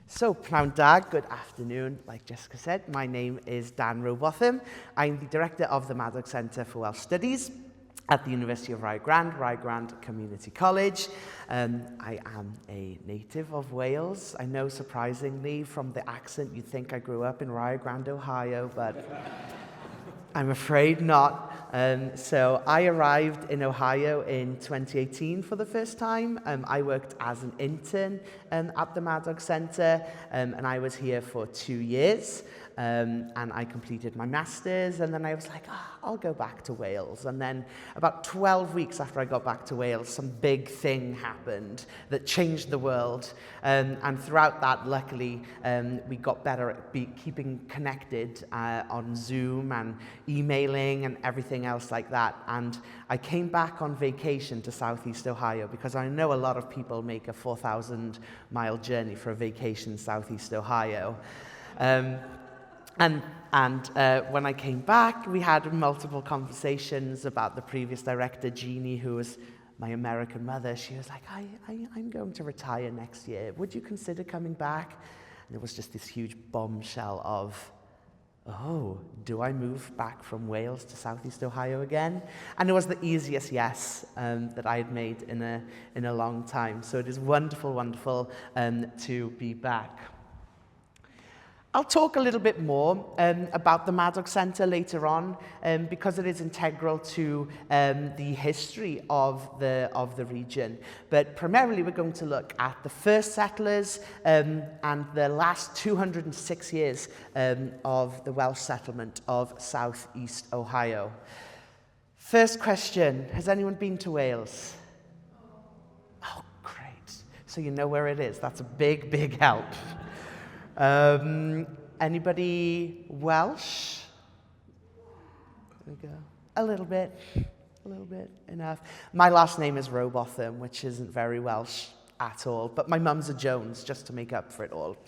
So, pnawn da, good afternoon. Like Jessica said, my name is Dan Robotham. I'm the Director of the Maddox Centre for Welsh Studies at the University of Rye Grant Community College. I am a native of Wales. I know, surprisingly, from the accent, you'd think I grew up in Rye Grant, Ohio, but I'm afraid not. So I arrived in Ohio in 2018 for the first time. I worked as an intern at the Maddox Centre, and I was here for 2 years. And I completed my master's, and then I was like, I'll go back to Wales. And then about 12 weeks after I got back to Wales, some big thing happened that changed the world. And throughout that, luckily, we got better at keeping connected on Zoom and emailing and everything else like that. And I came back on vacation to Southeast Ohio because I know a lot of people make a 4,000-mile journey for a vacation in Southeast Ohio. And when I came back, we had multiple conversations about the previous director, Jeannie, who was my American mother. She was like, I'm going to retire next year. Would you consider coming back? And it was just this huge bombshell of, oh, do I move back from Wales to Southeast Ohio again? And it was the easiest yes that I had made in a long time. So it is wonderful, wonderful to be back. I'll talk a little bit more about the Maddox Centre later on because it is integral to the history of the region. But primarily we're going to look at the first settlers and the last 206 years of the Welsh settlement of Southeast Ohio. First question, has anyone been to Wales? Oh, great. So you know where it is. That's a big, big help. Anybody Welsh? There we go. A little bit, enough. My last name is Robotham, which isn't very Welsh at all, but my mum's a Jones, just to make up for it all.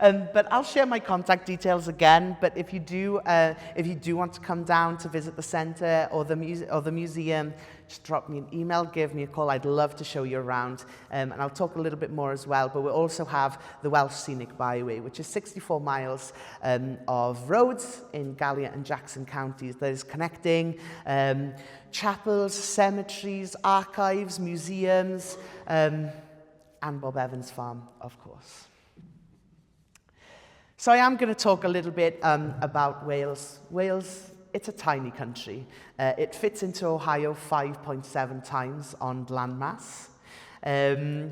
But I'll share my contact details again. But if you do want to come down to visit the centre or the museum, just drop me an email, give me a call. I'd love to show you around, and I'll talk a little bit more as well. But we also have the Welsh Scenic Byway, which is 64 miles of roads in Gallia and Jackson counties that is connecting chapels, cemeteries, archives, museums, and Bob Evans Farm, of course. So I am going to talk a little bit about Wales. Wales, it's a tiny country. It fits into Ohio 5.7 times on landmass.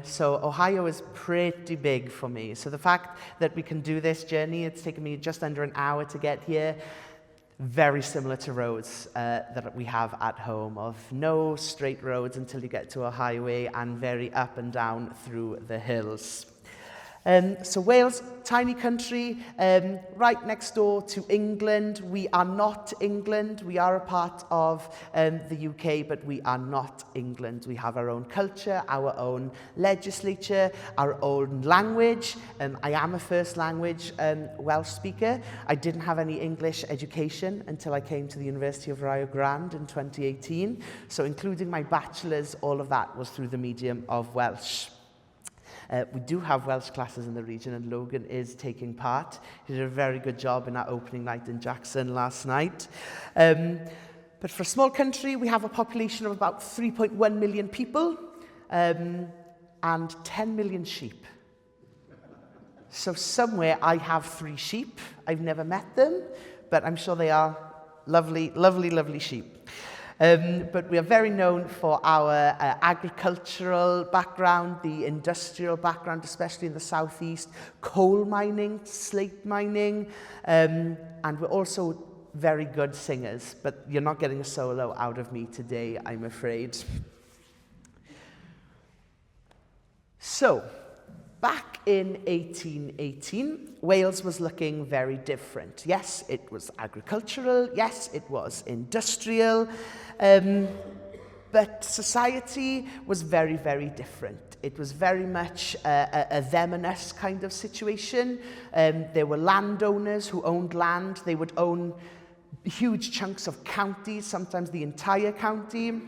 So Ohio is pretty big for me. So the fact that we can do this journey, it's taken me just under an hour to get here, very similar to roads that we have at home, of no straight roads until you get to a highway and very up and down through the hills. So Wales, tiny country, right next door to England. We are not England. We are a part of the UK, but we are not England. We have our own culture, our own legislature, our own language. I am a first language Welsh speaker. I didn't have any English education until I came to the University of Rye Grant in 2018. So including my bachelor's, all of that was through the medium of Welsh. We do have Welsh classes in the region, and Logan is taking part. He did a very good job in our opening night in Jackson last night. But for a small country, we have a population of about 3.1 million people and 10 million sheep. So somewhere I have 3 sheep. I've never met them, but I'm sure they are lovely, lovely, lovely sheep. But we are very known for our agricultural background, the industrial background, especially in the southeast, coal mining, slate mining, and we're also very good singers, but you're not getting a solo out of me today, I'm afraid. So, back in 1818, Wales was looking very different. Yes, it was agricultural. Yes, it was industrial. But society was very, very different. It was very much a them and us kind of situation. There were landowners who owned land. They would own huge chunks of counties, sometimes the entire county.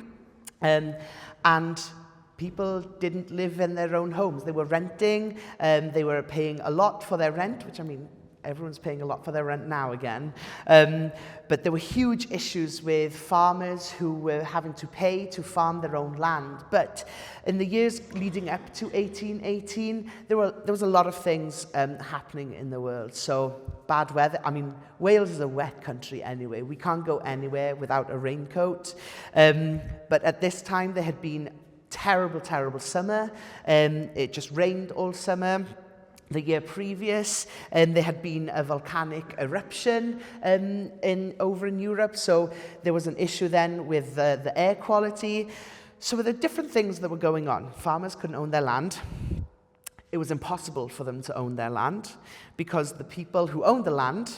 And people didn't live in their own homes. They were renting, they were paying a lot for their rent, which, I mean, everyone's paying a lot for their rent now again. But there were huge issues with farmers who were having to pay to farm their own land. But in the years leading up to 1818, there was a lot of things happening in the world. So bad weather. I mean, Wales is a wet country anyway. We can't go anywhere without a raincoat. But at this time, there had been terrible, terrible summer. It just rained all summer. The year previous, there had been a volcanic eruption over in Europe, so there was an issue then with the air quality. So there were different things that were going on. Farmers couldn't own their land. It was impossible for them to own their land because the people who owned the land,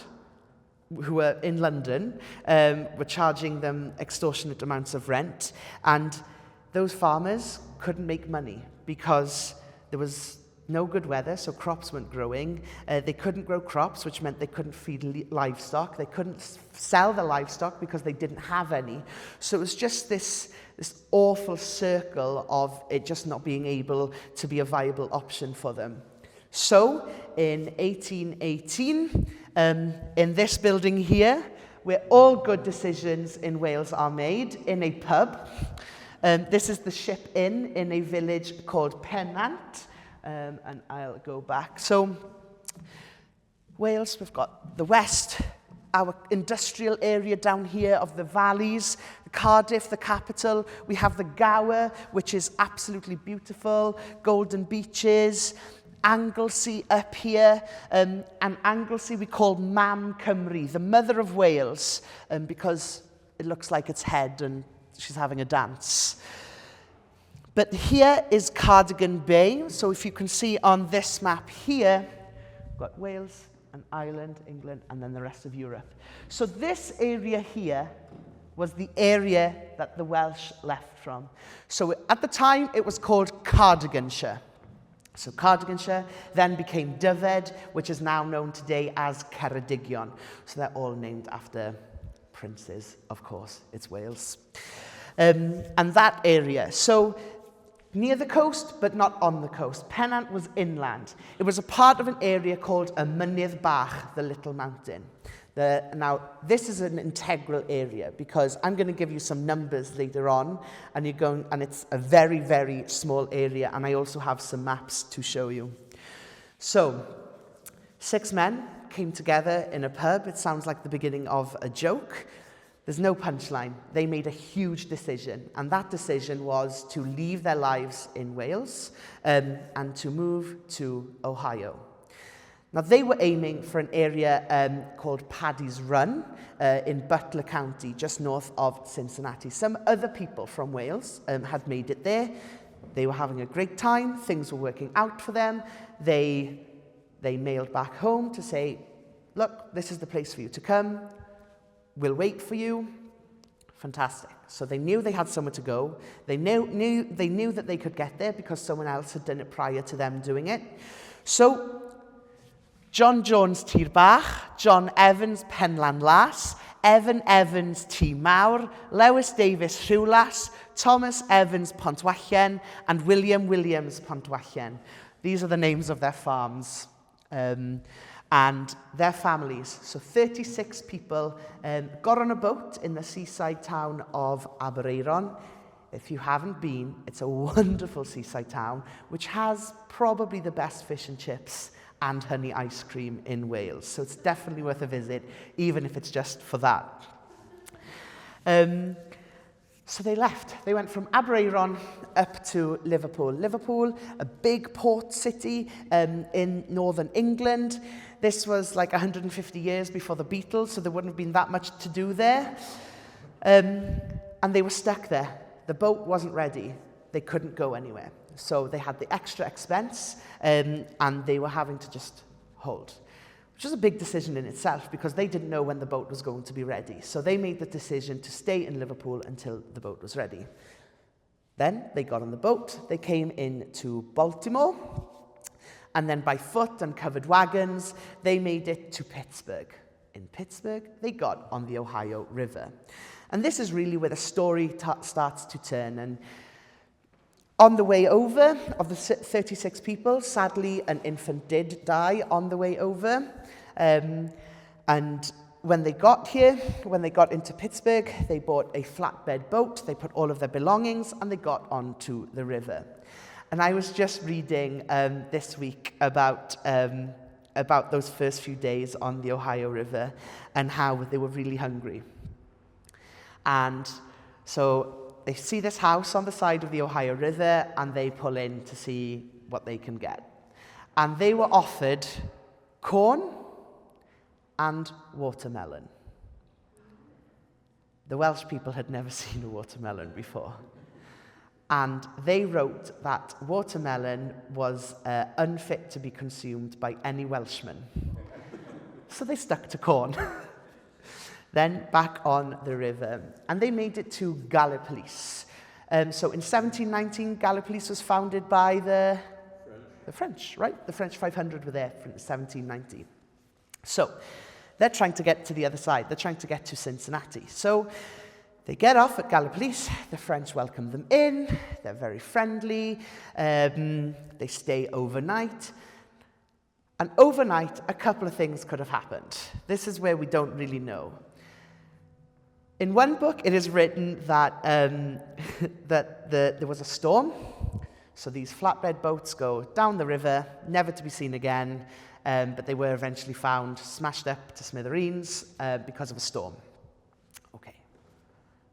who were in London, were charging them extortionate amounts of rent, and those farmers couldn't make money because there was no good weather, so crops weren't growing. They couldn't grow crops, which meant they couldn't feed livestock. They couldn't sell the livestock because they didn't have any. So it was just this awful circle of it just not being able to be a viable option for them. So in 1818, in this building here, where all good decisions in Wales are made, in a pub, this is the Ship Inn in a village called Pennant. And I'll go back. So, Wales, we've got the west, our industrial area down here of the valleys, Cardiff, the capital. We have the Gower, which is absolutely beautiful, golden beaches, Anglesey up here, and Anglesey we call Mam Cymru, the mother of Wales, because it looks like its head and she's having a dance. But here is Cardigan Bay. So if you can see on this map here, we've got Wales and Ireland, England, and then the rest of Europe. So this area here was the area that the Welsh left from. So at the time, it was called Cardiganshire. So Cardiganshire then became Dyfed, which is now known today as Ceredigion. So they're all named after princes, of course. It's Wales. And that area. So near the coast, but not on the coast. Pennant was inland. It was a part of an area called y Mynydd Bach, the Little Mountain. Now, this is an integral area because I'm going to give you some numbers later on, and it's a very, very small area, and I also have some maps to show you. So, 6 men came together in a pub. It sounds like the beginning of a joke. There's no punchline. They made a huge decision, and that decision was to leave their lives in Wales and to move to Ohio. Now, they were aiming for an area called Paddy's Run in Butler County, just north of Cincinnati. Some other people from Wales had made it there. They were having a great time. Things were working out for them. They mailed back home to say, look, this is the place for you to come. We'll wait for you. Fantastic. So they knew they had somewhere to go. They knew that they could get there because someone else had done it prior to them doing it. So John Jones Tir Bach, John Evans Penlan Las, Evan Evans T Mawr, Lewis Davis Rhywlas, Thomas Evans Pontwallen, and William Williams Pontwallen. These are the names of their farms. And their families. So 36 people got on a boat in the seaside town of Aberaeron. If you haven't been, it's a wonderful seaside town, which has probably the best fish and chips and honey ice cream in Wales. So it's definitely worth a visit, even if it's just for that. So they left. They went from Aberaeron up to Liverpool. Liverpool, a big port city in northern England. This was like 150 years before the Beatles, so there wouldn't have been that much to do there. And they were stuck there. The boat wasn't ready. They couldn't go anywhere. So they had the extra expense, and they were having to just hold. Which was a big decision in itself because they didn't know when the boat was going to be ready. So they made the decision to stay in Liverpool until the boat was ready. Then they got on the boat, they came into Baltimore, and then by foot and covered wagons, they made it to Pittsburgh. In Pittsburgh, they got on the Ohio River. And this is really where the story starts to turn. And On the way over, of the 36 people, sadly, an infant did die on the way over. And when they got here, when they got into Pittsburgh, they bought a flatbed boat, they put all of their belongings, and they got onto the river. And I was just reading this week about those first few days on the Ohio River and how they were really hungry. And so they see this house on the side of the Ohio River, and they pull in to see what they can get. And they were offered corn and watermelon. The Welsh people had never seen a watermelon before. And they wrote that watermelon was unfit to be consumed by any Welshman. So they stuck to corn. Then back on the river, and they made it to Gallipolis. So in 1719, Gallipolis was founded by the French, right? The French 500 were there from 1790. So they're trying to get to the other side. They're trying to get to Cincinnati. So they get off at Gallipolis. The French welcome them in. They're very friendly. They stay overnight. And overnight, a couple of things could have happened. This is where we don't really know. In one book, it is written that, there was a storm. So these flatbed boats go down the river, never to be seen again, but they were eventually found, smashed up to smithereens because of a storm. Okay,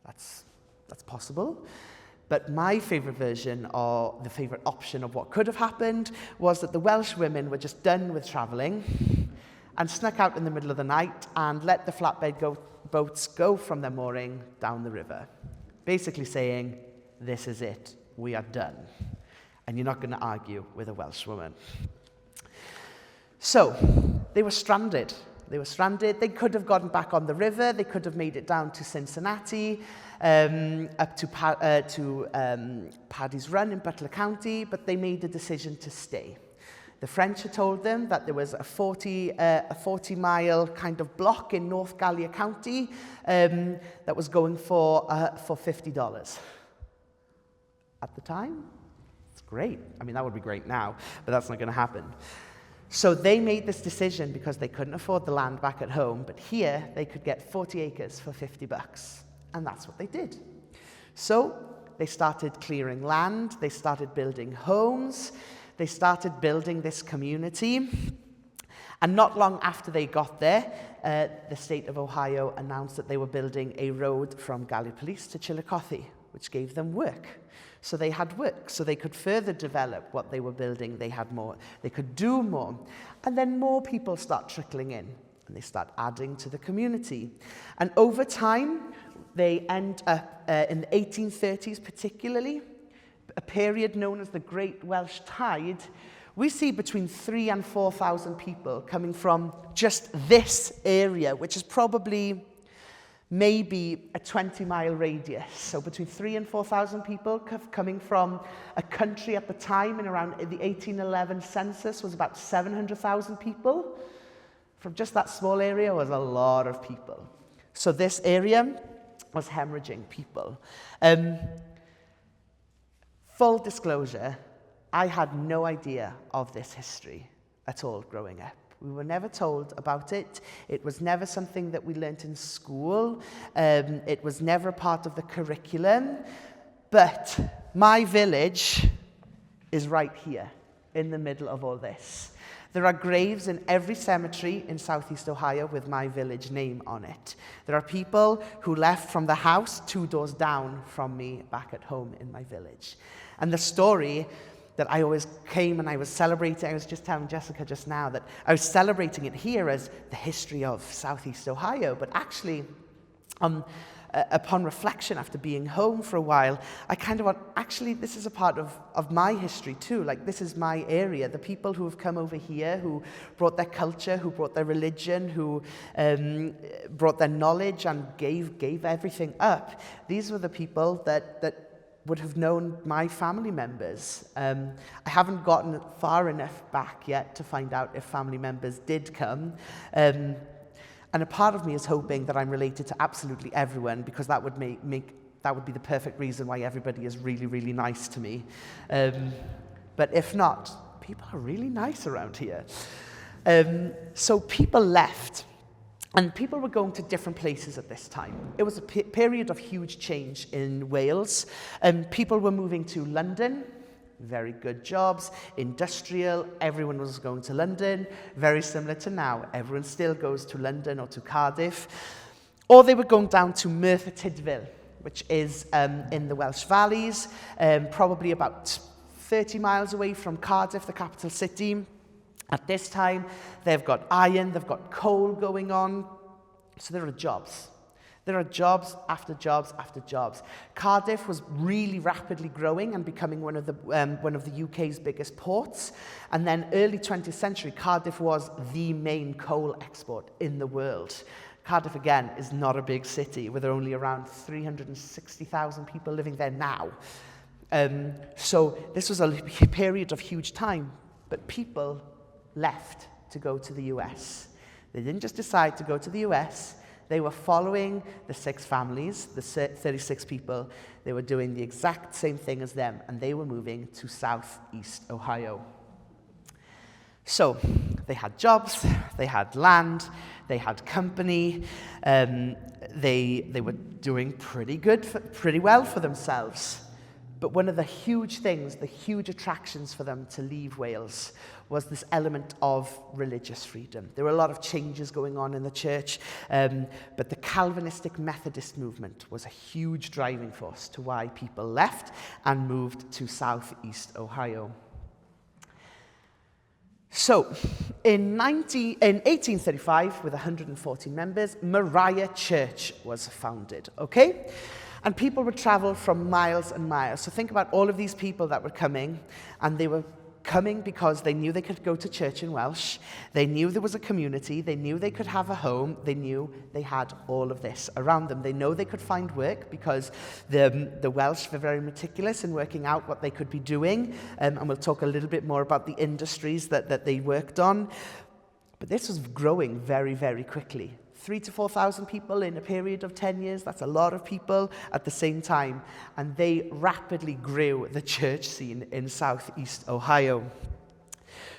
that's possible. But my favourite version, or the favourite option of what could have happened, was that the Welsh women were just done with travelling and snuck out in the middle of the night and let the flatbed boats go from their mooring down the river, basically saying, this is it, we are done. And you're not going to argue with a Welsh woman. So they were stranded. They could have gotten back on the river. They could have made it down to Cincinnati, up to Paddy's Run in Butler County, but they made the decision to stay. The French had told them that there was a 40-mile kind of block in North Gallia County that was going for $50. At the time, it's great. I mean, that would be great now, but that's not going to happen. So they made this decision because they couldn't afford the land back at home, but here they could get 40 acres for $50, and that's what they did. So they started clearing land, they started building homes, they started building this community, and not long after they got there, the state of Ohio announced that they were building a road from Gallipolis to Chillicothe, which gave them work. So they had work, so they could further develop what they were building. They had more, they could do more. And then more people start trickling in, and they start adding to the community. And over time, they end up, in the 1830s particularly, a period known as the Great Welsh Tide, we see between 3,000 and 4,000 people coming from just this area, which is probably maybe a 20-mile radius. So between 3,000 and 4,000 people coming from a country at the time, in around the 1811 census was about 700,000 people. From just that small area was a lot of people. So this area was hemorrhaging people. Full disclosure, I had no idea of this history at all growing up. We were never told about it. It was never something that we learnt in school. It was never a part of the curriculum. But my village is right here, in the middle of all this. There are graves in every cemetery in Southeast Ohio with my village name on it. There are people who left from the house 2 doors down from me back at home in my village. And the story that I always came and I was celebrating, I was just telling Jessica just now that I was celebrating it here as the history of Southeast Ohio, but actually, upon reflection after being home for a while, I kind of went, actually, this is a part of my history too. Like, this is my area. The people who have come over here, who brought their culture, who brought their religion, who brought their knowledge and gave everything up. These were the people that would have known my family members. I haven't gotten far enough back yet to find out if family members did come. And a part of me is hoping that I'm related to absolutely everyone, because that would make That would be the perfect reason why everybody is really, really nice to me. But if not, people are really nice around here. So people left. And people were going to different places at this time. It was a period of huge change in Wales. People were moving to London, very good jobs, industrial, everyone was going to London, very similar to now. Everyone still goes to London or to Cardiff. Or they were going down to Merthyr Tydfil, which is in the Welsh Valleys, probably about 30 miles away from Cardiff, the capital city. At this time, they've got iron, they've got coal going on, so there are jobs. There are jobs after jobs after jobs. Cardiff was really rapidly growing and becoming one of the UK's biggest ports. And then early 20th century, Cardiff was the main coal export in the world. Cardiff, again, is not a big city, with only around 360,000 people living there now. So this was a period of huge time, but people left to go to the US. They didn't just decide to go to the US. They were following the 6 families, the 36 people. They were doing the exact same thing as them, and they were moving to Southeast Ohio. So they had jobs, they had land, they had company, they were doing pretty well for themselves. But one of the huge things, the huge attractions for them to leave Wales was this element of religious freedom. There were a lot of changes going on in the church, but the Calvinistic Methodist movement was a huge driving force to why people left and moved to Southeast Ohio. So, in 1835, with 114 members, Moriah Church was founded, okay? And people would travel from miles and miles. So think about all of these people that were coming, and they were coming because they knew they could go to church in Welsh. They knew there was a community. They knew they could have a home. They knew they had all of this around them. They know they could find work because the Welsh were very meticulous in working out what they could be doing. And we'll talk a little bit more about the industries that they worked on. But this was growing very, very quickly. 3,000 to 4,000 people in a period of 10 years. That's a lot of people at the same time. And they rapidly grew the church scene in Southeast Ohio.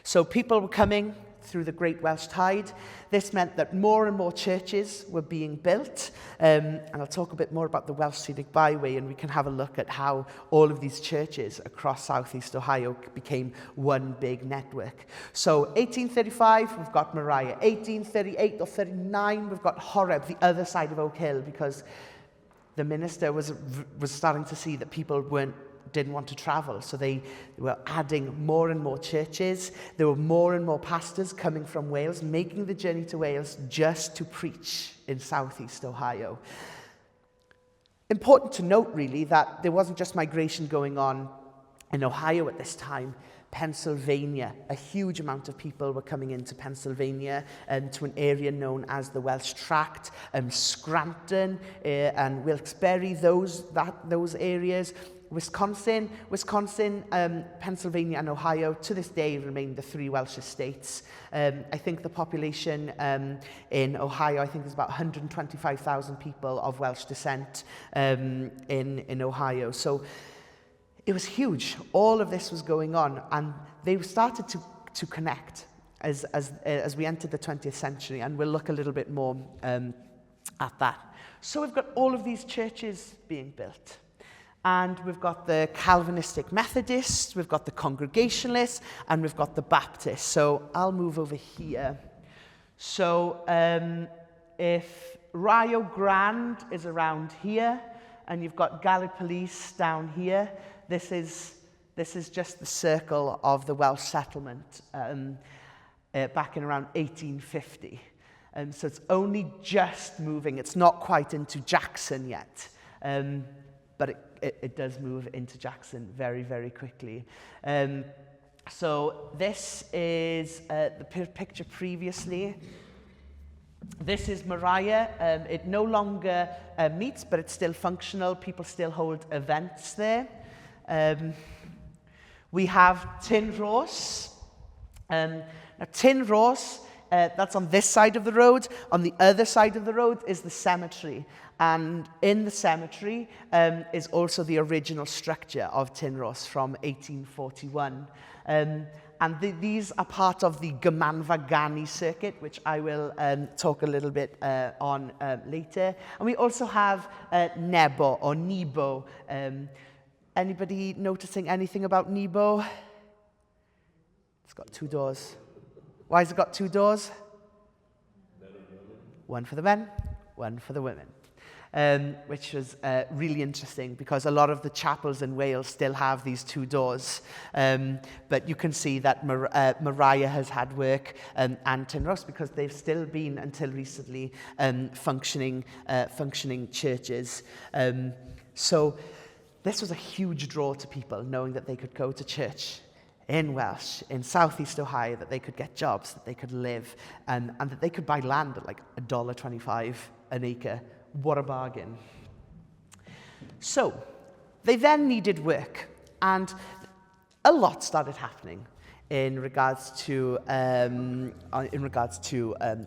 So people were coming through the Great Welsh Tide. This meant that more and more churches were being built. And I'll talk a bit more about the Welsh Scenic Byway, and we can have a look at how all of these churches across Southeast Ohio became one big network. So 1835, we've got Moriah. 1838 or 39, we've got Horeb, the other side of Oak Hill, because the minister was starting to see that people didn't want to travel, so they were adding more and more churches. There were more and more pastors coming from Wales, making the journey to Wales just to preach in Southeast Ohio. Important to note, really, that there wasn't just migration going on in Ohio at this time. Pennsylvania, a huge amount of people were coming into Pennsylvania to an area known as the Welsh Tract, Scranton and Wilkes-Barre, those areas. Wisconsin, Pennsylvania, and Ohio, to this day, remain the 3 Welsh estates. I think the population in Ohio, I think there's about 125,000 people of Welsh descent in Ohio. So it was huge. All of this was going on, and they started to connect as we entered the 20th century, and we'll look a little bit more at that. So we've got all of these churches being built. And we've got the Calvinistic Methodists, we've got the Congregationalists, and we've got the Baptists. So I'll move over here. So if Rio Grande is around here, and you've got Gallipoli down here, this is just the circle of the Welsh settlement back in around 1850. So it's only just moving. It's not quite into Jackson yet. But it does move into Jackson very, very quickly. So this is the picture previously. This is Moriah. It no longer meets, but it's still functional. People still hold events there. We have Tynros. Now, Tynros That's on this side of the road. On the other side of the road is the cemetery. And in the cemetery is also the original structure of Tinros from 1841. And these are part of the Gymanfa circuit, which I will talk a little bit on later. And we also have Nebo or Nebo. Anybody noticing anything about Nebo? It's got 2 doors. Why has it got 2 doors? One for the men, one for the women. Which was really interesting because a lot of the chapels in Wales still have these 2 doors. But you can see that Mariah has had work and Tinros because they've still been, until recently, functioning churches. So this was a huge draw to people, knowing that they could go to church in Welsh, in southeast Ohio, that they could get jobs, that they could live, and that they could buy land at like $1.25 an acre. What a bargain. So they then needed work, and a lot started happening in regards to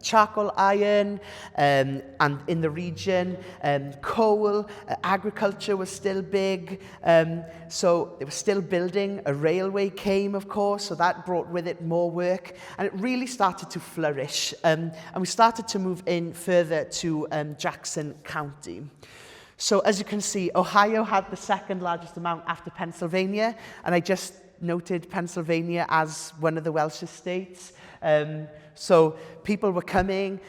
charcoal iron, and in the region, coal, agriculture was still big. So they were still building. A railway came, of course, so that brought with it more work, and it really started to flourish. And we started to move in further to Jackson County. So as you can see, Ohio had the second largest amount after Pennsylvania, and I just noted Pennsylvania as one of the Welsh estates. So people were coming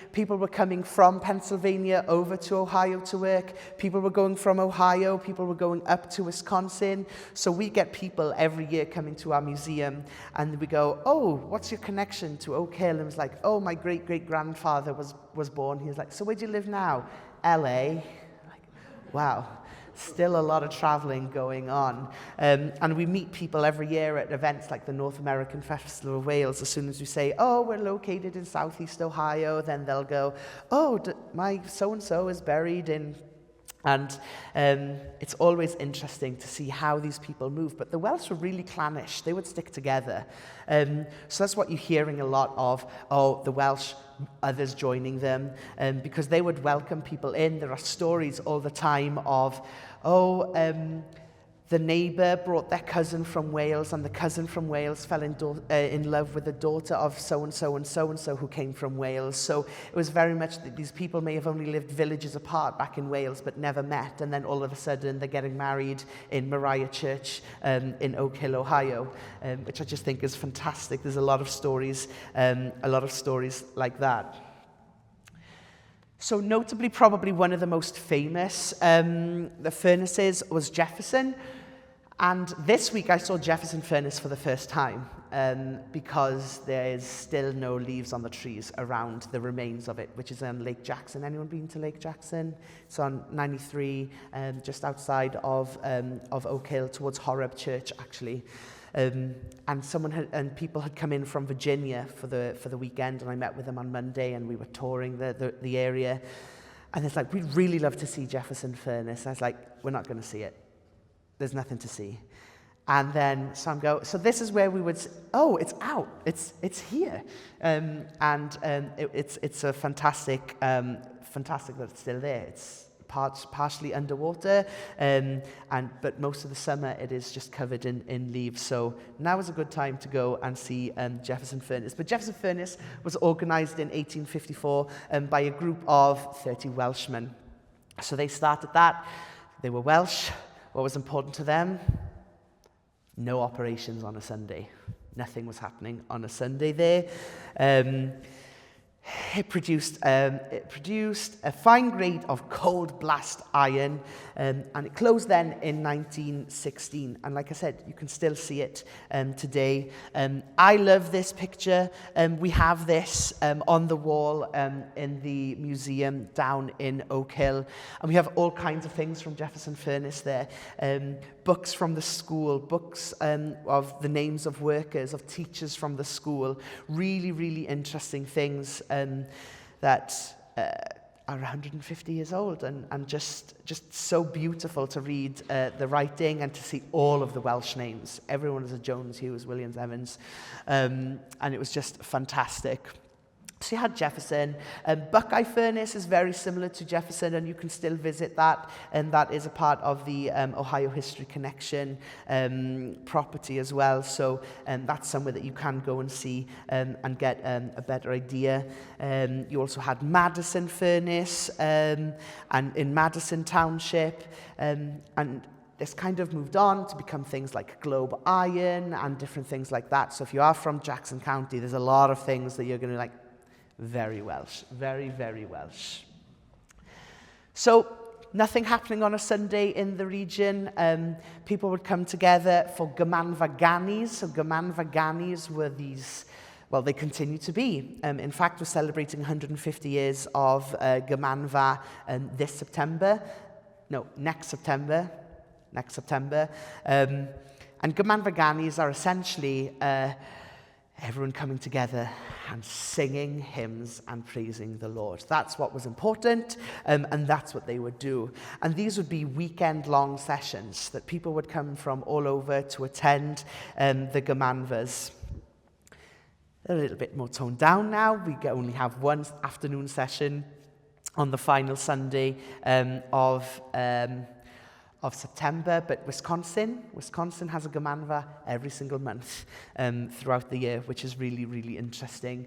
from Pennsylvania over to Ohio to work. People were going from Ohio, people were going up to Wisconsin. So we get people every year coming to our museum, and we go, oh, what's your connection to Oak Hill? And it was like, oh, my great-great-grandfather was born. He was like, so where do you live now? LA. Like, wow. Still a lot of traveling going on. And we meet people every year at events like the North American Festival of Wales. As soon as we say, oh, we're located in southeast Ohio, then they'll go, oh, my so-and-so is buried in... And it's always interesting to see how these people move. But the Welsh were really clannish. They would stick together. So that's what you're hearing a lot of, oh, the Welsh, others joining them, because they would welcome people in. There are stories all the time of, the neighbour brought their cousin from Wales, and the cousin from Wales fell in love with the daughter of so-and-so and so-and-so who came from Wales. So it was very much that these people may have only lived villages apart back in Wales but never met, and then all of a sudden they're getting married in Mariah Church in Oak Hill, Ohio, which I just think is fantastic. There's a lot of stories like that. So notably, probably one of the most famous the furnaces was Jefferson. And this week I saw Jefferson Furnace for the first time because there is still no leaves on the trees around the remains of it, which is on Lake Jackson. Anyone been to Lake Jackson? It's on 93, just outside of Oak Hill, towards Horeb Church, actually. And people had come in from Virginia for the weekend, and I met with them on Monday, and we were touring the area. And it's like, we'd really love to see Jefferson Furnace. I was like, we're not going to see it. There's nothing to see. And then Sam go, so this is where we would, it's out. It's here. It's a fantastic that it's still there. It's partially underwater, but most of the summer it is just covered in leaves. So now is a good time to go and see Jefferson Furnace. But Jefferson Furnace was organised in 1854 by a group of 30 Welshmen. So they started that. They were Welsh. What was important to them? No operations on a Sunday. Nothing was happening on a Sunday there. It produced a fine grade of cold blast iron, and it closed then in 1916. And like I said, you can still see it today. I love this picture. We have this on the wall in the museum down in Oak Hill. And we have all kinds of things from Jefferson Furnace there. Books from the school, books of the names of workers, of teachers from the school. Really, really interesting things that are 150 years old and just so beautiful to read the writing and to see all of the Welsh names. Everyone is a Jones, Hughes, Williams, Evans. And it was just fantastic. So you had Jefferson. Buckeye Furnace is very similar to Jefferson, and you can still visit that, and that is a part of the Ohio History Connection property as well. So that's somewhere that you can go and see and get a better idea. You also had Madison Furnace and in Madison Township, and this kind of moved on to become things like Globe Iron and different things like that. So if you are from Jackson County, there's a lot of things that you're going to like. Very Welsh, very, very Welsh. So nothing happening on a Sunday in the region. People would come together for Gymanfa Gannis. So Gymanfa Gannis were these, well, they continue to be. In fact, we're celebrating 150 years of Gymanfa next September. And Gymanfa Gannis are essentially everyone coming together and singing hymns and praising the Lord. That's what was important, and that's what they would do. And these would be weekend-long sessions that people would come from all over to attend the Gymanfas. A little bit more toned down now. We only have one afternoon session on the final Sunday of September, but Wisconsin has a Gymanfa every single month throughout the year, which is really, really interesting.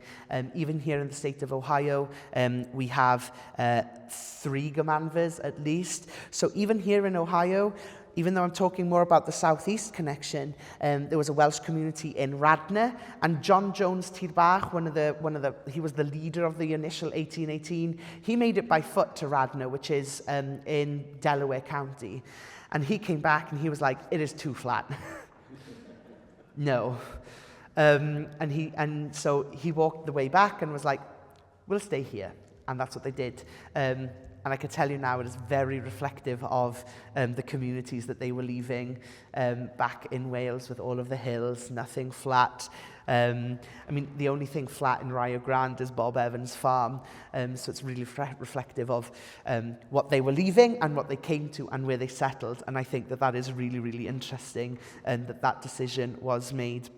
Even here in the state of Ohio, we have 3 Gymanfas at least. So even here in Ohio, even though I'm talking more about the Southeast connection, there was a Welsh community in Radnor, and John Jones Tirbach, he was the leader of the initial 1818. He made it by foot to Radnor, which is in Delaware County, and he came back and he was like, "It is too flat." No, and so he walked the way back and was like, "We'll stay here," and that's what they did. And I can tell you now, it is very reflective of the communities that they were leaving back in Wales with all of the hills, nothing flat. I mean, the only thing flat in Rio Grande is Bob Evans' farm. So it's really reflective of what they were leaving and what they came to and where they settled. And I think that is really, really interesting, and that decision was made.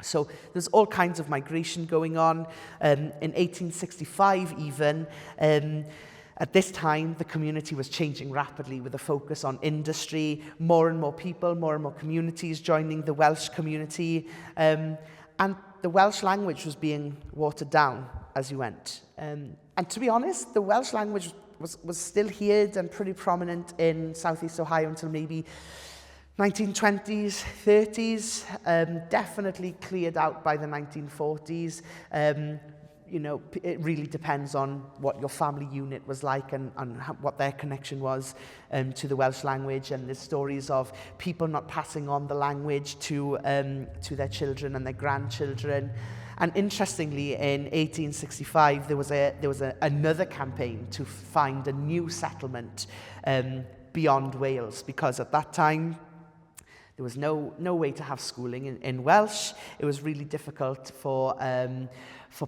So there's all kinds of migration going on. In 1865 even, at this time, the community was changing rapidly with a focus on industry, more and more people, more and more communities joining the Welsh community, and the Welsh language was being watered down as you went. And to be honest, the Welsh language was still heard and pretty prominent in Southeast Ohio until maybe 1920s, 30s, definitely cleared out by the 1940s. You know, it really depends on what your family unit was like and what their connection was to the Welsh language. And there's stories of people not passing on the language to their children and their grandchildren. And interestingly, in 1865, there was another campaign to find a new settlement beyond Wales, because at that time, there was no way to have schooling in Welsh. It was really difficult for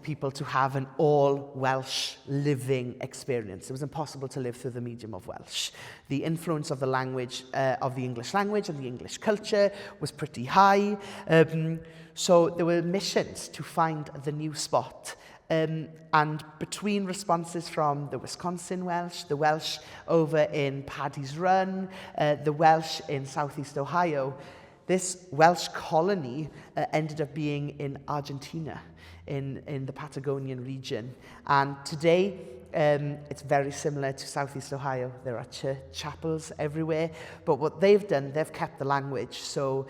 people to have an all-Welsh living experience. It was impossible to live through the medium of Welsh. The influence of the language, of the English language and the English culture was pretty high. So there were missions to find the new spot. And between responses from the Wisconsin Welsh, the Welsh over in Paddy's Run, the Welsh in Southeast Ohio, this Welsh colony ended up being in Argentina, in the Patagonian region. And today, it's very similar to Southeast Ohio. There are chapels everywhere. But what they've done, they've kept the language. So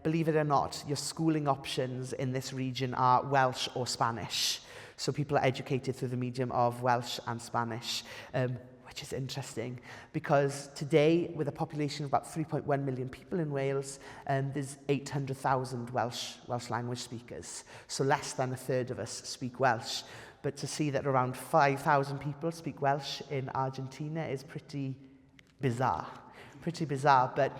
believe it or not, your schooling options in this region are Welsh or Spanish. So people are educated through the medium of Welsh and Spanish, which is interesting because today, with a population of about 3.1 million people in Wales, there's 800,000 Welsh language speakers. So less than a third of us speak Welsh. But to see that around 5,000 people speak Welsh in Argentina is pretty bizarre. But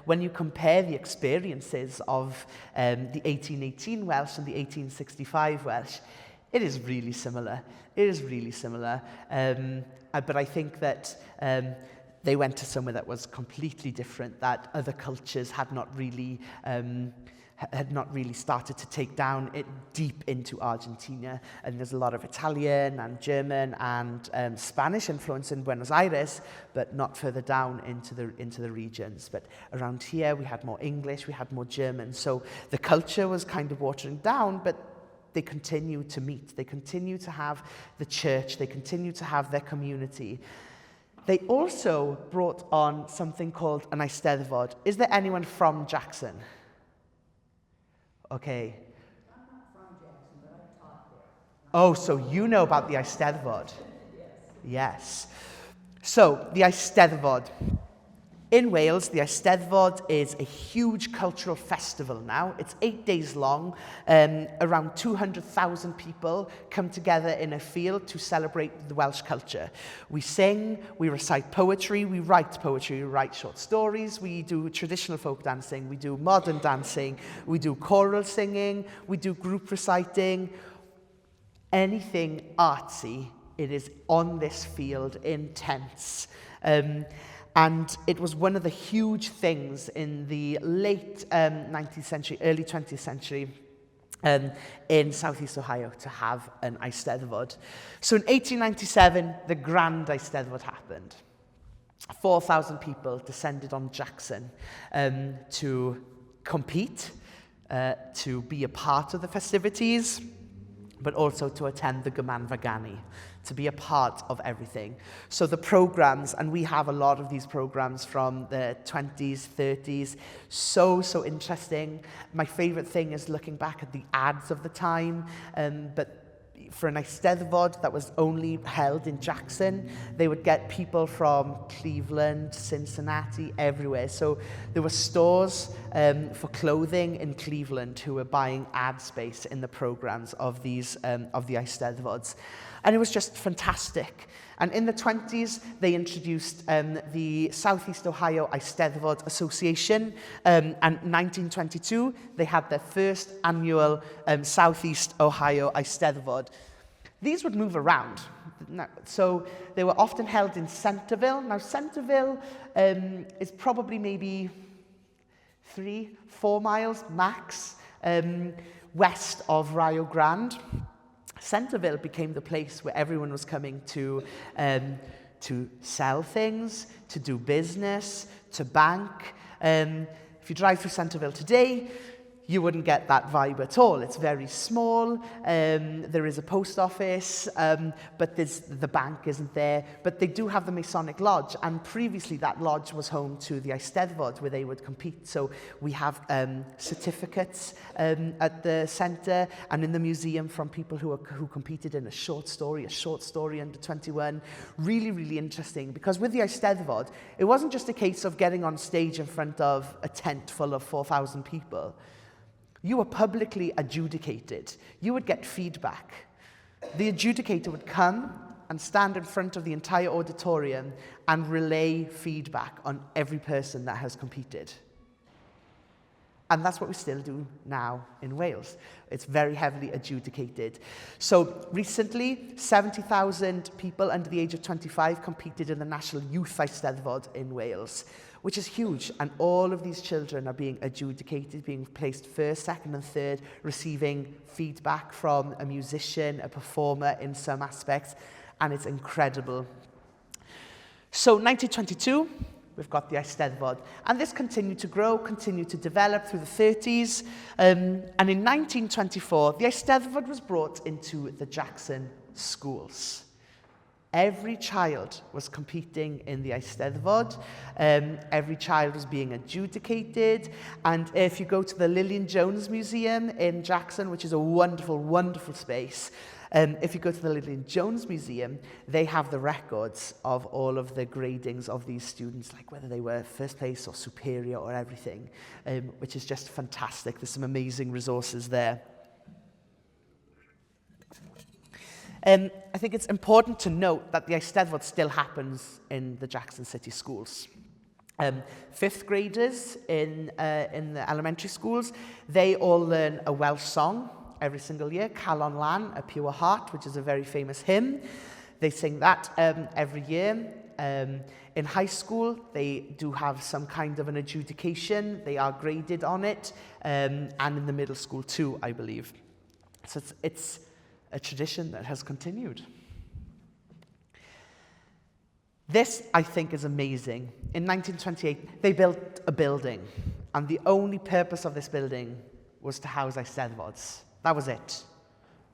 when you compare the experiences of the 1818 Welsh and the 1865 Welsh, it is really similar. But I think that they went to somewhere that was completely different, that other cultures had not really had not really started to take down it deep into Argentina. And there's a lot of Italian and German and Spanish influence in Buenos Aires, but not further down into the regions. But around here, we had more English, we had more German. So the culture was kind of watering down, but they continue to meet. They continue to have the church. They continue to have their community. They also brought on something called an Eisteddfod. Is there anyone from Jackson? Okay. I'm not from Jackson, but I taught there. Oh, so you know about the Eisteddfod? Yes. So, the Eisteddfod. In Wales, the Eisteddfod is a huge cultural festival now. It's 8 days long. Around 200,000 people come together in a field to celebrate the Welsh culture. We sing, we recite poetry, we write short stories, we do traditional folk dancing, we do modern dancing, we do choral singing, we do group reciting. Anything artsy, it is on this field in tents. And it was one of the huge things in the late 19th century, early 20th century in Southeast Ohio to have an Eisteddfod. So in 1897, the Grand Eisteddfod happened. 4,000 people descended on Jackson to compete, to be a part of the festivities, but also to attend the Gymanfa, to be a part of everything. So the programs, and we have a lot of these programs from the 20s, 30s, so interesting. My favorite thing is looking back at the ads of the time, but for an Eisteddfod that was only held in Jackson, they would get people from Cleveland, Cincinnati, everywhere. So there were stores for clothing in Cleveland who were buying ad space in the programs of these of the Eisteddfods. And it was just fantastic. And in the 20s, they introduced the Southeast Ohio Eisteddfod Association. And in 1922, they had their first annual Southeast Ohio Eisteddfod. These would move around. So they were often held in Centerville. Now, Centerville is probably maybe 3-4 miles max west of Rio Grande. Centerville became the place where everyone was coming to sell things, to do business, to bank. If you drive through Centerville today, you wouldn't get that vibe at all. It's very small. There is a post office, but the bank isn't there. But they do have the Masonic Lodge, and previously that lodge was home to the Eisteddfod, where they would compete. So we have certificates at the centre and in the museum from people who competed in a short story under 21. Really, really interesting, because with the Eisteddfod, it wasn't just a case of getting on stage in front of a tent full of 4,000 people. You were publicly adjudicated. You would get feedback. The adjudicator would come and stand in front of the entire auditorium and relay feedback on every person that has competed. And that's what we still do now in Wales. It's very heavily adjudicated. So recently, 70,000 people under the age of 25 competed in the National Youth Eisteddfod in Wales, which is huge. And all of these children are being adjudicated, being placed first, second, and third, receiving feedback from a musician, a performer in some aspects, and it's incredible. So 1922, we've got the Eisteddfod, and this continued to grow, continued to develop through the 30s, and in 1924, the Eisteddfod was brought into the Jackson schools. Every child was competing in the Eisteddfod. Every child was being adjudicated. And if you go to the Lillian Jones Museum in Jackson, which is a wonderful, wonderful space, if you go to the Lillian Jones Museum, they have the records of all of the gradings of these students, like whether they were first place or superior or everything, which is just fantastic. There's some amazing resources there. I think it's important to note that the Eisteddfod still happens in the Jackson City schools. Fifth graders in the elementary schools, they all learn a Welsh song every single year, Calon Lan, A Pure Heart, which is a very famous hymn. They sing that every year. in high school, they do have some kind of an adjudication. They are graded on it, and in the middle school too, I believe. So it's a tradition that has continued. This, I think, is amazing. In 1928, they built a building, and the only purpose of this building was to house Eisteddfods. That was it.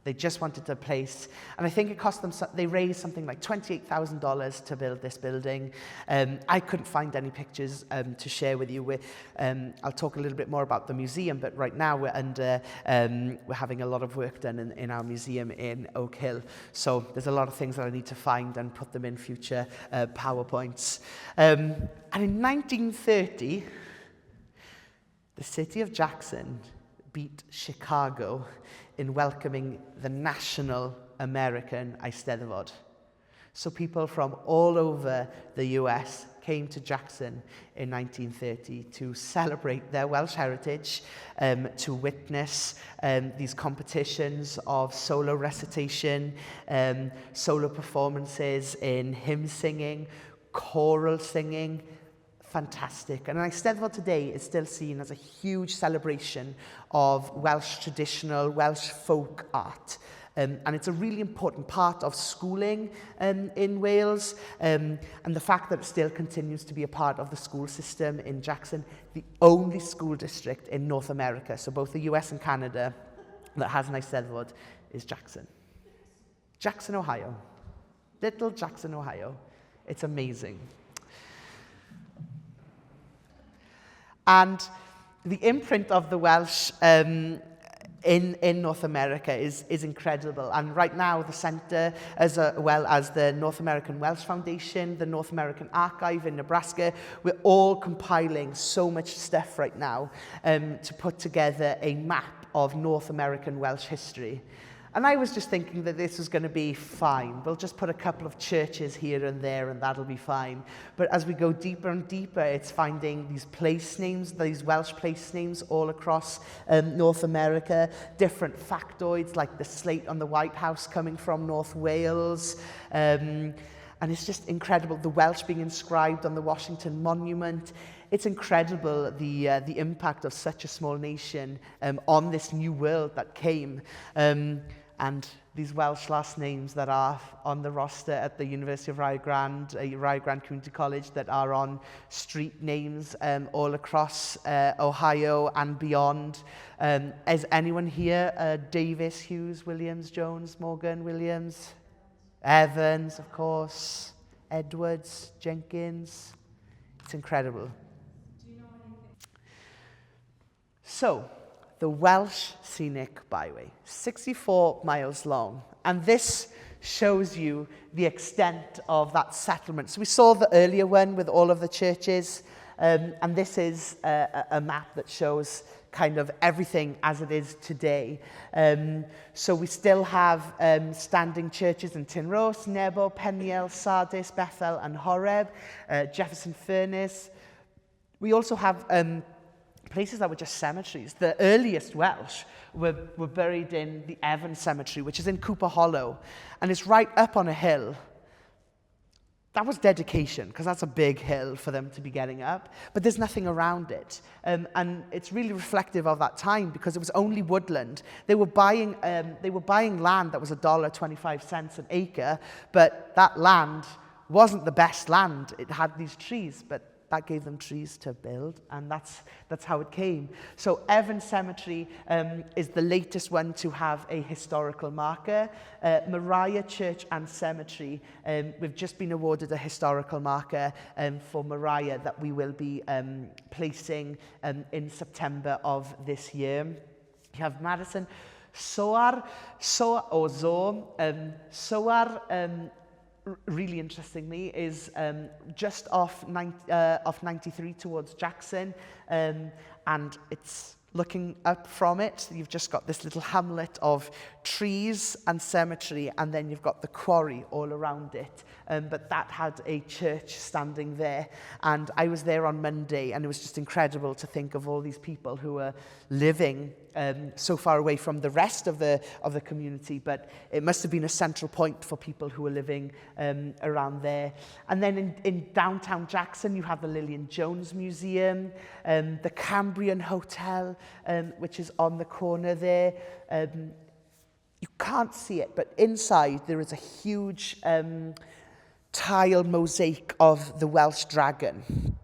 They just wanted a place, and I think it cost them, they raised something like $28,000 to build this building. I couldn't find any pictures to share with you. I'll talk a little bit more about the museum, but right now we're having a lot of work done in our museum in Oak Hill. So there's a lot of things that I need to find and put them in future PowerPoints. And in 1930, the city of Jackson beat Chicago in welcoming the national American Eisteddfod. So people from all over the US came to Jackson in 1930 to celebrate their Welsh heritage, to witness these competitions of solo recitation, solo performances in hymn singing, choral singing. Fantastic. And Eisteddfod today is still seen as a huge celebration of Welsh traditional, Welsh folk art. And it's a really important part of schooling in Wales. And the fact that it still continues to be a part of the school system in Jackson, the only school district in North America, so both the US and Canada, that has an Eisteddfod is Jackson. Jackson, Ohio. Little Jackson, Ohio. It's amazing. And the imprint of the Welsh in North America is incredible. And right now, the Centre, as well as the North American Welsh Foundation, the North American Archive in Nebraska, we're all compiling so much stuff right now to put together a map of North American Welsh history. And I was just thinking that this was going to be fine. We'll just put a couple of churches here and there, and that'll be fine. But as we go deeper and deeper, it's finding these place names, these Welsh place names all across North America, different factoids like the slate on the White House coming from North Wales. And it's just incredible, the Welsh being inscribed on the Washington Monument. It's incredible the impact of such a small nation on this new world that came. And these Welsh last names that are on the roster at the University of Rio Grande Community College, that are on street names all across Ohio and beyond. Is anyone here Davis, Hughes, Williams, Jones, Morgan, Williams? Evans, of course. Edwards, Jenkins. It's incredible. So, the Welsh Scenic Byway, 64 miles long. And this shows you the extent of that settlement. So we saw the earlier one with all of the churches, and this is a map that shows kind of everything as it is today. So we still have standing churches in Tinros, Nebo, Peniel, Sardis, Bethel, and Horeb, Jefferson Furnace. We also have places that were just cemeteries. The earliest Welsh were buried in the Evans Cemetery, which is in Cooper Hollow, and it's right up on a hill. That was dedication, because that's a big hill for them to be getting up, but there's nothing around it. And it's really reflective of that time, because it was only woodland. They were buying land that was $1.25 an acre, but that land wasn't the best land. It had these trees, but that gave them trees to build, and that's how it came. So Evans Cemetery is the latest one to have a historical marker. Moriah Church and Cemetery, we've just been awarded a historical marker for Moriah that we will be placing in September of this year. You have Madison, Soar, really interestingly, is just off 93 towards Jackson, and it's looking up from it. You've just got this little hamlet of trees and cemetery, and then you've got the quarry all around it. But that had a church standing there, and I was there on Monday, and it was just incredible to think of all these people who were living so far away from the rest of the community, but it must have been a central point for people who were living around there. And then in downtown Jackson, you have the Lillian Jones Museum, the Cambrian Hotel, which is on the corner there. You can't see it, but inside there is a huge tile mosaic of the Welsh dragon.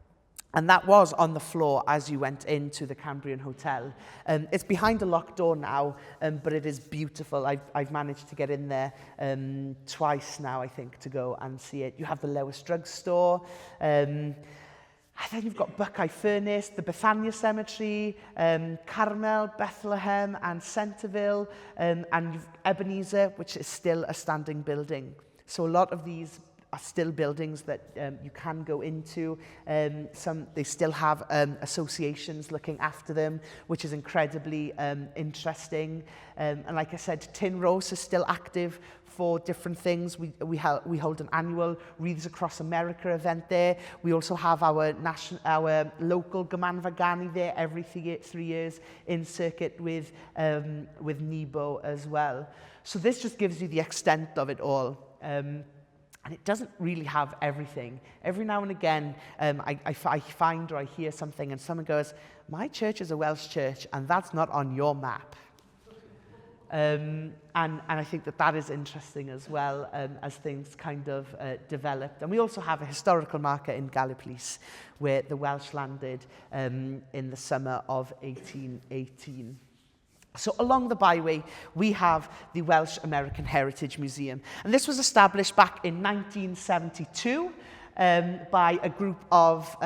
And that was on the floor as you went into the Cambrian Hotel. It's behind a locked door now, but it is beautiful. I've managed to get in there twice now, I think, to go and see it. You have the Lewis Drug Store. And then you've got Buckeye Furnace, the Bethania Cemetery, Carmel, Bethlehem, and Centerville, and you've Ebenezer, which is still a standing building. So a lot of these are still buildings that you can go into. They still have associations looking after them, which is incredibly interesting. And like I said, Tin Rose is still active for different things. We hold an annual Wreaths Across America event there. We also have our local Gymanfa Gani there every 3 years in circuit with Nebo as well. So this just gives you the extent of it all. And it doesn't really have everything. Every now and again, I find or I hear something and someone goes, my church is a Welsh church and that's not on your map. And I think that is interesting as well, as things kind of developed. And we also have a historical marker in Gallipolis where the Welsh landed in the summer of 1818. So along the byway, we have the Welsh American Heritage Museum. And this was established back in 1972 by a group of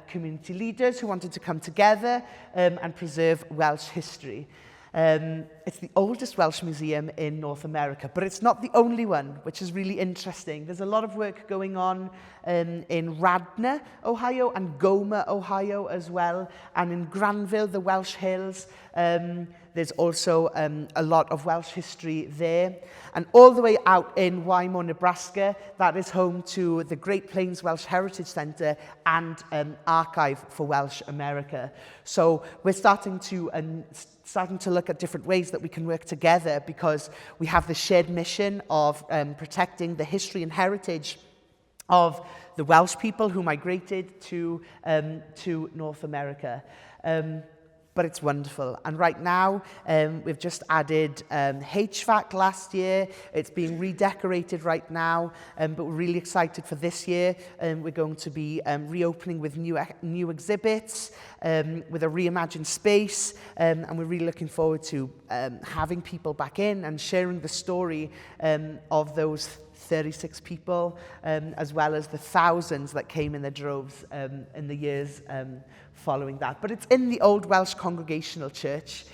community leaders who wanted to come together and preserve Welsh history. It's the oldest Welsh museum in North America, but it's not the only one, which is really interesting. There's a lot of work going on in Radnor, Ohio, and Goma, Ohio as well, and in Granville, the Welsh Hills. There's also a lot of Welsh history there. And all the way out in Wymo, Nebraska, that is home to the Great Plains Welsh Heritage Centre and Archive for Welsh America. So we're starting to look at different ways that we can work together, because we have the shared mission of protecting the history and heritage of the Welsh people who migrated to North America. But it's wonderful. And right now, we've just added HVAC last year. It's being redecorated right now, but we're really excited for this year. We're going to be reopening with new exhibits, with a reimagined space, and we're really looking forward to having people back in and sharing the story of those 36 people, as well as the thousands that came in their droves in the years following that. But it's in the old Welsh Congregational Church.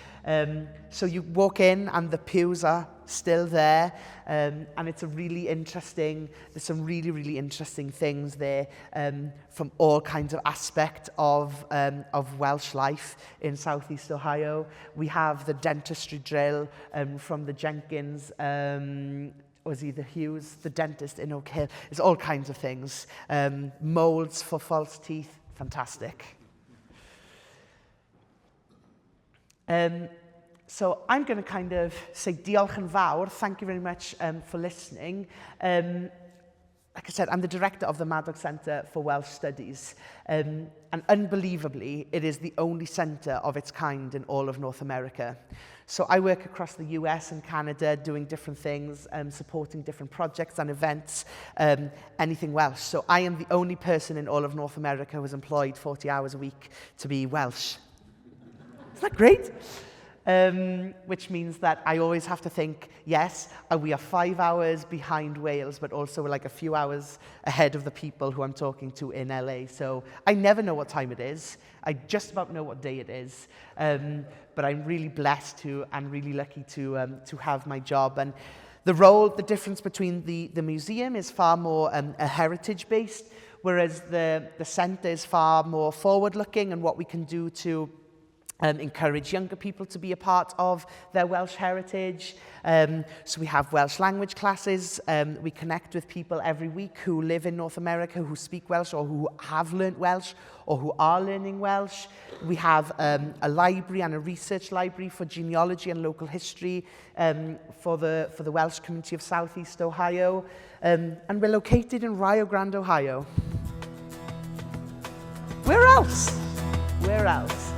So you walk in and the pews are still there, and it's a really interesting, there's some really, really interesting things there from all kinds of aspects of Welsh life in Southeast Ohio. We have the dentistry drill from the Jenkins, was either Hughes, the dentist in Oak Hill. It's all kinds of things. Molds for false teeth, fantastic. So I'm going to kind of say diolch yn fawr. Thank you very much for listening. Like I said, I'm the director of the Madog Centre for Welsh Studies. And unbelievably, it is the only centre of its kind in all of North America. So I work across the US and Canada doing different things, supporting different projects and events, anything Welsh. So I am the only person in all of North America who is employed 40 hours a week to be Welsh. Isn't that great? Which means that I always have to think, yes, we are 5 hours behind Wales, but also like a few hours ahead of the people who I'm talking to in LA. So I never know what time it is. I just about know what day it is. But I'm really blessed to and really lucky to have my job. And the difference between the museum is far more a heritage-based, whereas the centre is far more forward-looking and what we can do to encourage younger people to be a part of their Welsh heritage. So we have Welsh language classes. We connect with people every week who live in North America, who speak Welsh or who have learnt Welsh or who are learning Welsh. We have a library and a research library for genealogy and local history for the Welsh community of Southeast Ohio. And we're located in Rio Grande, Ohio. Where else? Where else?